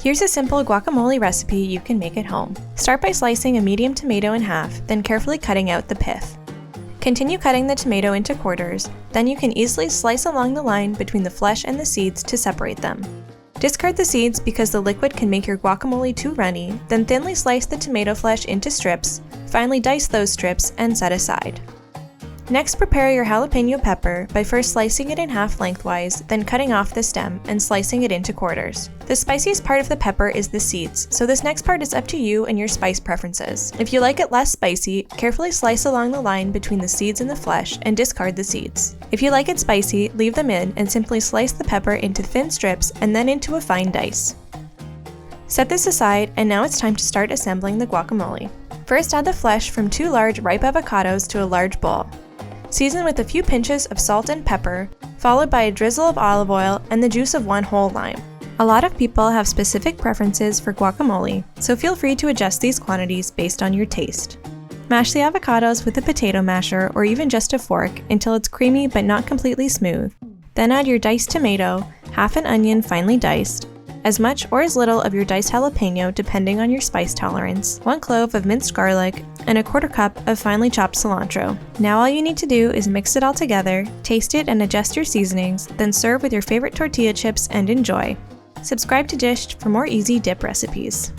Here's a simple guacamole recipe you can make at home. Start by slicing a medium tomato in half, then carefully cutting out the pith. Continue cutting the tomato into quarters, then you can easily slice along the line between the flesh and the seeds to separate them. Discard the seeds because the liquid can make your guacamole too runny, then thinly slice the tomato flesh into strips, finally dice those strips and set aside. Next, prepare your jalapeno pepper by first slicing it in half lengthwise, then cutting off the stem and slicing it into quarters. The spiciest part of the pepper is the seeds, so this next part is up to you and your spice preferences. If you like it less spicy, carefully slice along the line between the seeds and the flesh and discard the seeds. If you like it spicy, leave them in and simply slice the pepper into thin strips and then into a fine dice. Set this aside, and now it's time to start assembling the guacamole. First, add the flesh from 2 large ripe avocados to a large bowl. Season with a few pinches of salt and pepper, followed by a drizzle of olive oil and the juice of 1 whole lime. A lot of people have specific preferences for guacamole, so feel free to adjust these quantities based on your taste. Mash the avocados with a potato masher or even just a fork until it's creamy but not completely smooth. Then add your diced tomato, half an onion finely diced, as much or as little of your diced jalapeno depending on your spice tolerance, 1 clove of minced garlic, and a 1/4 cup of finely chopped cilantro. Now all you need to do is mix it all together, taste it and adjust your seasonings, then serve with your favorite tortilla chips and enjoy. Subscribe to Dished for more easy dip recipes.